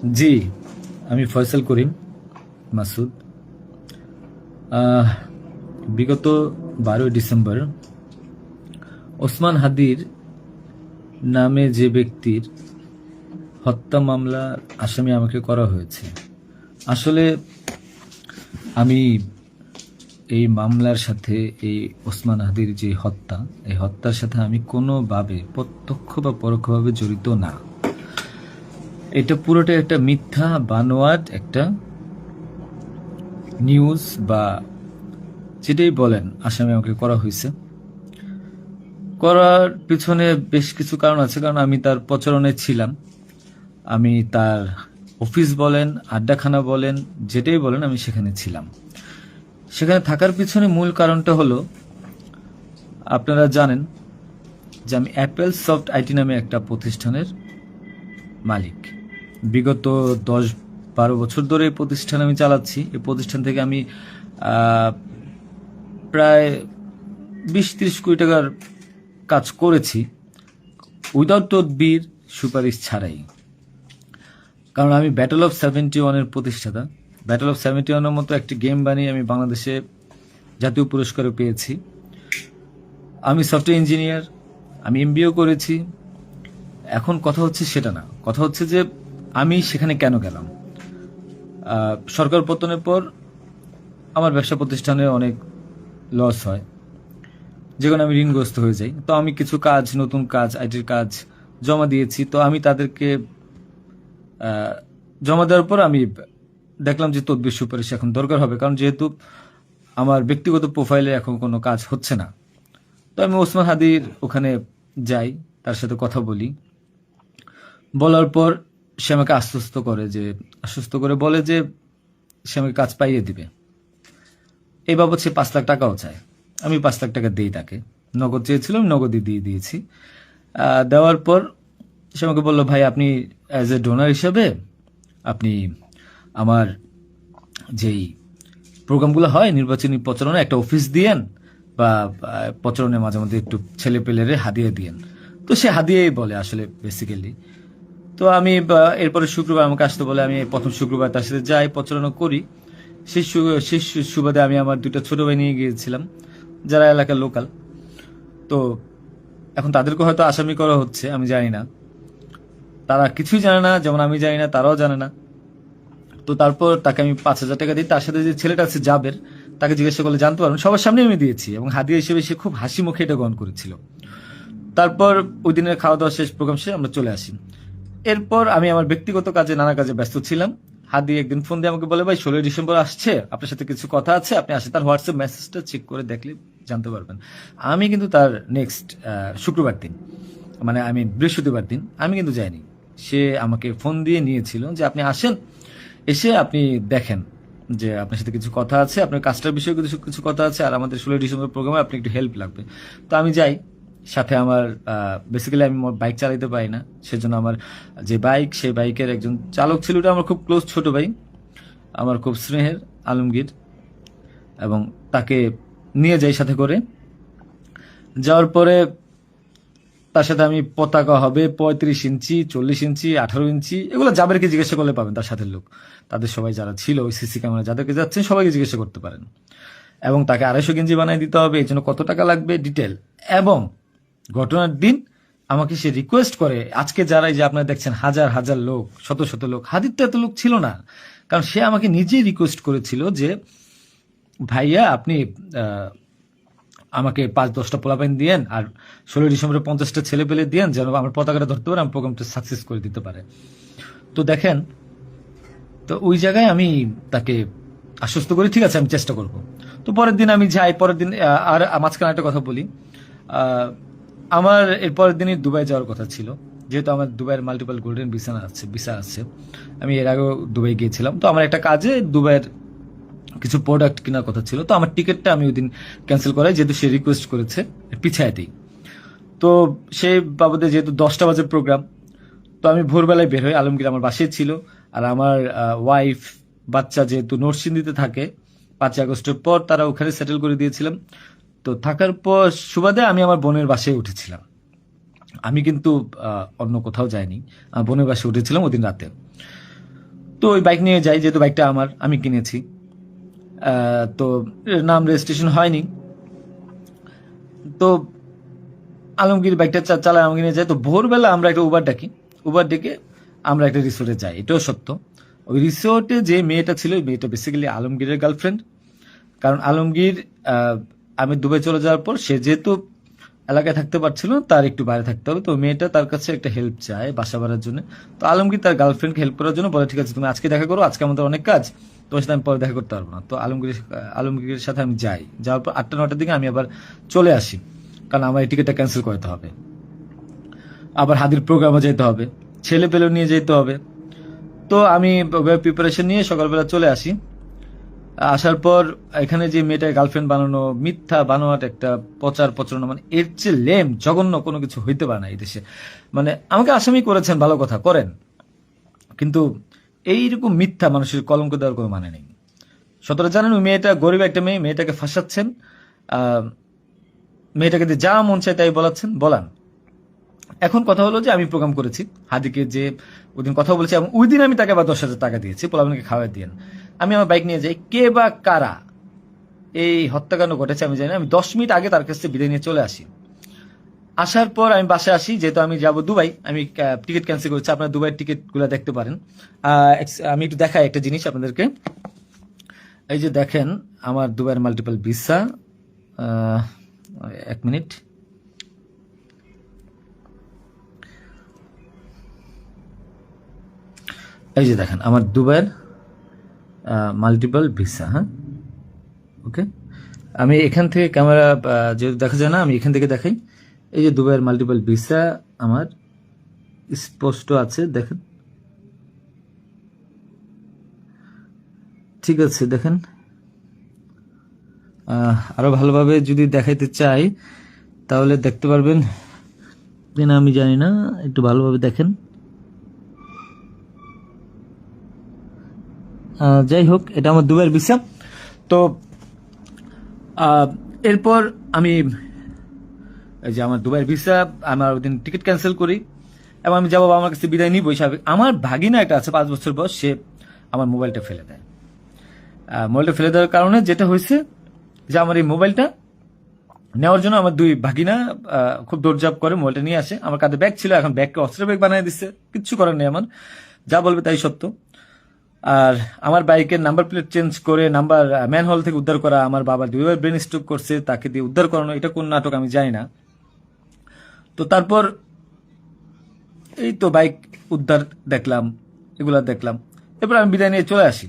জি, আমি ফয়সাল করিম মাসুদ। আহ, বিগত 12ই ডিসেম্বর ওসমান হাদির নামে যে ব্যক্তির হত্যা মামলা আসামি আমাকে করা হয়েছে। আসলে আমি এই মামলার সাথে, এই ওসমান হাদির যে হত্যা, এই হত্যার সাথে আমি কোনোভাবে প্রত্যক্ষ বা পরোক্ষভাবে জড়িত না। এটা পুরোটা একটা মিথ্যা বানোয়াট একটা নিউজ বা যেটাই বলেন আসামি আমাকে করা হয়েছে। করার পিছনে বেশ কিছু কারণ আছে, কারণ আমি তার প্রচারণায় ছিলাম। আমি তার অফিস বলেন, আড্ডাখানা বলেন, যেটাই বলেন আমি সেখানে ছিলাম। সেখানে থাকার পিছনে মূল কারণটা হলো, আপনারা জানেন যে আমি অ্যাপেল সফট আইটি নামে একটা প্রতিষ্ঠানের মালিক। বিগত 10-12 বছর ধরে এই প্রতিষ্ঠান আমি চালাচ্ছি। এই প্রতিষ্ঠান থেকে আমি প্রায় 20-30 কোটি টাকার কাজ করেছি উইদাউট তদবির, সুপারিশ ছাড়াই। কারণ আমি ব্যাটল অফ 71-এর প্রতিষ্ঠাতা। ব্যাটল অফ 71-এর মতো একটি গেম বানিয়ে আমি বাংলাদেশে জাতীয় পুরস্কারও পেয়েছি। আমি সফটওয়্যার ইঞ্জিনিয়ার, আমি এমবিএও করেছি। এখন কথা হচ্ছে সেটা না, কথা হচ্ছে যে আমি সেখানে কেন গেলাম। সরকার পতনের পর আমার ব্যবসা প্রতিষ্ঠানে অনেক লস হয়, যেখানে আমি ঋণগ্রস্ত হয়ে যাই। তো আমি কিছু কাজ, নতুন কাজ, আইটির কাজ জমা দিয়েছি। তো আমি তাদেরকে জমা দেওয়ার পর আমি দেখলাম যে তদবির সুপারিশ এখন দরকার হবে, কারণ যেহেতু আমার ব্যক্তিগত প্রোফাইলে এখন কোনো কাজ হচ্ছে না। তো আমি ওসমান হাদির ওখানে যাই, তার সাথে কথা বলি। বলার পর সে আমাকে আশ্বস্ত করে বলে যে সে আমাকে কাজ পাইয়ে দিবে। এই বাবদ সে 5 লাখ টাকাও চায়। আমি 5 লাখ টাকা দিই তাকে। নগদ চেয়েছিল, আমি নগদই দিয়ে দিয়েছি। দেওয়ার পর সে আমাকে বললো, ভাই আপনি অ্যাজ এ ডোনার হিসেবে আপনি আমার যেই প্রোগ্রামগুলো হয় নির্বাচনী প্রচারণা, একটা অফিস দিয়েন, বা প্রচারণে মাঝে মধ্যে একটু ছেলে পেলেরে হাদিয়ে দিয়েন। তো সে হাদিয়েই বলে আসলে বেসিক্যালি। তো আমি এরপরে শুক্রবার আমাকে আসতে বলে, আমি প্রথম শুক্রবার তার সাথে যাই, প্রচারণা করি। সেই সুবাদে আমি আমার 2টা ছোট ভাই নিয়ে গিয়েছিলাম, যারা এলাকার লোকাল। তো এখন তাদেরকে হয়তো আসামি করা হচ্ছে, আমি জানি না। তারা কিছুই জানে না, যেমন আমি জানি না, তারাও জানে না। তো তারপর তাকে আমি 5,000 টাকা দিই। তার সাথে যে ছেলেটা আছে জাবের, তাকে জিজ্ঞাসা করলে জানতে পারবেন, সবার সামনে আমি দিয়েছি, এবং হাদিয়া হিসেবে সে খুব হাসি মুখে এটা গ্রহণ করেছিল। তারপর ওই দিনের খাওয়া দাওয়া শেষ, প্রোগ্রাম শেষ, আমরা চলে আসি। এরপর আমি আমার ব্যক্তিগত কাজে, নানা কাজে ব্যস্ত ছিলাম। হাদি একদিন ফোন দিয়ে আমাকে বলে, ভাই 16ই ডিসেম্বর আসছে, আপনার সাথে কিছু কথা আছে, আপনি আসেন। তার হোয়াটসঅ্যাপ মেসেজটা চেক করে দেখলে জানতে পারবেন। আমি কিন্তু তার নেক্সট শুক্রবার দিন, মানে আমি বৃহস্পতিবার দিন আমি কিন্তু যাইনি। সে আমাকে ফোন দিয়ে নিয়েছিল যে আপনি আসেন, এসে আপনি দেখেন যে আপনার সাথে কিছু কথা আছে, আপনার কাজটার বিষয়ে কিছু কিছু কথা আছে, আর আমাদের 16ই ডিসেম্বর প্রোগ্রামে আপনি একটু হেল্প লাগবে। তো আমি যাই। সাথে আমার বেসিক্যালি আমি বাইক চালাইতে পারি না, সেজন্য আমার যে বাইক, সেই বাইকের একজন চালক ছিল, ওটা আমার খুব ক্লোজ ছোট ভাই, আমার খুব স্নেহের, আলমগীর। এবং তাকে নিয়ে যাই সাথে করে। যাওয়ার পরে তার সাথে আমি, পতাকা হবে 35 ইঞ্চি, 40 ইঞ্চি, 18 ইঞ্চি, এগুলো জাবেরকে জিজ্ঞাসা করলে পাবেন, তার সাথে লোক, তাদের সবাই যারা ছিল ওই সিসি ক্যামেরা যাদেরকে যাচ্ছেন সবাইকে জিজ্ঞাসা করতে পারেন। এবং তাকে 250 গেঞ্জি বানিয়ে দিতে হবে, এই জন্য কত টাকা লাগবে ডিটেল। এবং ঘটনার দিন আমাকে সে রিকোয়েস্ট করে, আজকে যারা এই যে আপনারা দেখছেন হাজার হাজার লোক, শত শত লোক, হাদির তো এত লোক ছিল না, কারণ সে আমাকে নিজেই রিকোয়েস্ট করেছিল যে ভাইয়া আপনি আমাকে 5-10টা পোলাপাইন দিয়েন, আর 16ই ডিসেম্বরে 50টা ছেলে পেলে দিয়েন, যেন আমার পতাকাটা ধরতে পারে, আমার প্রোগ্রামটা সাকসেস করে দিতে পারে। তো দেখেন, তো ওই জায়গায় আমি তাকে আশ্বস্ত করি, ঠিক আছে আমি চেষ্টা করব। তো পরের দিন আমি যাই। পরের দিন আর মাঝখানে একটা কথা বলি, আমার এর পরের দিনই দুবাই যাওয়ার কথা ছিল, যেহেতু আমার দুবাইয়ের মাল্টিপল গোল্ডেন ভিসা আছে। আমি এর আগেও দুবাই গিয়েছিলাম। তো আমার একটা কাজে দুবাইয়ের কিছু প্রোডাক্ট কেনার কথা ছিল। তো আমার টিকিটটা আমি ওই দিন ক্যান্সেল করাই, যেহেতু সে রিকোয়েস্ট করেছে, পিছায় দিই। তো সেই বাবদে যেহেতু 10টা বাজে প্রোগ্রাম, তো আমি ভোরবেলায় বের হই। আলমগীর আমার বাসায় ছিল, আর আমার ওয়াইফ, বাচ্চা যেহেতু নরসিংদীতে থাকে, 5ই আগস্টের পর তারা ওখানে সেটেল করে দিয়েছিলাম। তো থাকার পর সুবাদে আমি আমার বোনের বাসায় উঠেছিলাম। আমি কিন্তু অন্য কোথাও যাইনি, আমার বোনের বাসায় উঠেছিলাম ওদিন রাতে। তো ওই বাইক নিয়ে যাই, যেহেতু বাইকটা আমার, আমি কিনেছি। তো এর নাম রেজিস্ট্রেশন হয়নি। তো আলমগীর বাইকটা চালায়, আলমগীর নিয়ে যায়। তো ভোরবেলা আমরা একটা উবার ডাকি, উবার ডেকে আমরা একটা রিসোর্টে যাই। এটাও সত্য। ওই রিসোর্টে যে মেয়েটা ছিল, ওই মেয়েটা বেসিক্যালি আলমগীরের গার্লফ্রেন্ড। কারণ আলমগীর আমি দুবাই চলে যাওয়ার পর সে যেহেতু এলাকায় থাকতে পারছিল না, তার একটু বাইরে থাকতে হবে। তো মেয়েটা তার কাছে একটা হেল্প চায় বাসা ভাড়ার জন্য। তো আলমগীর তার গার্লফ্রেন্ডকে হেল্প করার জন্য বলে, ঠিক আছে তুমি আজকে দেখা করো, আজকে আমাদের অনেক কাজ, তোমার সাথে আমি পরে দেখা করতে পারবো না। তো আলমগীরের সাথে আমি যাই। যাওয়ার পর 8টা 9টার দিকে আমি আবার চলে আসি, কারণ আমার এই টিকিটটা ক্যান্সেল করতে হবে। আবার হাদির প্রোগ্রামে যেতে হবে, ছেলে পেলে নিয়ে যেতে হবে। তো আমি প্রিপারেশন নিয়ে সকালবেলা চলে আসি। আসার পর এখানে যে মেয়েটার গার্লফ্রেন্ড বানানো, মিথ্যা বানোয়াট একটা প্রচারণা, মানে এর চেয়ে লেম জঘন্য কোনো কিছু হইতে পারে না এই দেশে। মানে আমাকে আসামি করেছেন, ভালো কথা করেন, কিন্তু এইরকম মিথ্যা মানুষের কলঙ্ক দেওয়ার কোনো মানে নেই। সতরা জানেন ওই মেয়েটা গরিব একটা মেয়ে, মেয়েটাকে ফাঁসাচ্ছেন, মেয়েটাকে দিয়ে যা মন চায় তাই বলান। এখন কথা হলো যে আমি প্রোগ্রাম করেছি হাদিকে, যে ওই দিন কথা বলেছি, এবং ওই দিন আমি তাকে আবার 10,000 টাকা দিয়েছি, পোলাপানকে খাওয়াই দিয়েন। আমি আমার বাইক নিয়ে যাই, কে বা কারা এই হত্যাকাণ্ড ঘটেছে আমি জানি না। আমি 10 মিনিট আগে তার কাছ থেকে বিদায় নিয়ে চলে আসি। আসার পর আমি বাসায় আসি, যেহেতু আমি যাব দুবাই, আমি টিকিট ক্যান্সেল করেছি। আপনারা দুবাইয়ের টিকিটগুলো দেখতে পারেন। আমি একটু দেখাই একটা জিনিস আপনাদেরকে। এই যে দেখেন আমার দুবাইয়ের মাল্টিপল ভিসা। 1 মিনিট। এই যে দেখেন আমার দুবাইয়ের মাল্টিপল ভিসা। হ্যাঁ, ওকে। আমি এখান থেকে ক্যামেরা যেহেতু দেখা যায় না, আমি এখান থেকে দেখাই। এই যে দুবাইয়ের মাল্টিপল ভিসা আমার স্পষ্ট আছে, দেখেন। ঠিক আছে, দেখেন। আরো ভালোভাবে যদি দেখাইতে চাই তাহলে দেখতে পারবেন কিনা আমি জানি না, একটু ভালোভাবে দেখেন। যাই হোক, এটা আমার দুবাইয়ের ভিসা। তো এরপর আমি এই যে আমার দুবাইয়ের ভিসা, আমার ওই দিন টিকিট ক্যান্সেল করি এবং আমি যাবো আমার কাছে বিদায় নিবই স্বাভাবিক। আমার ভাগিনা একটা আছে 5 বছর বয়স, সে আমার মোবাইলটা ফেলে দেয়। মোবাইলটা ফেলে দেওয়ার কারণে যেটা হয়েছে যে আমার এই মোবাইলটা নেওয়ার জন্য আমার দুই ভাগিনা খুব দৌড়ঝাঁপ করে মোবাইলটা নিয়ে আসে। আমার কাঁধে ব্যাগ ছিল, এখন ব্যাগকে অস্ত্র ব্যাগ বানিয়ে দিচ্ছে, কিচ্ছু করার নেই আমার, যা বলবে তাই সত্য। আর আমার বাইকের নাম্বার প্লেট চেঞ্জ করে নাম্বার ম্যানহোল থেকে উদ্ধার করা, আমার বাবা 2বার ব্রেন স্ট্রোক করছে, তাকে দিয়ে উদ্ধার করানো, এটা কোন নাটক আমি জানি না। তো তারপর এই তো বাইক উদ্ধার দেখলাম, এগুলা দেখলাম। এরপর আমি বিদায় নিয়ে চলে আসি।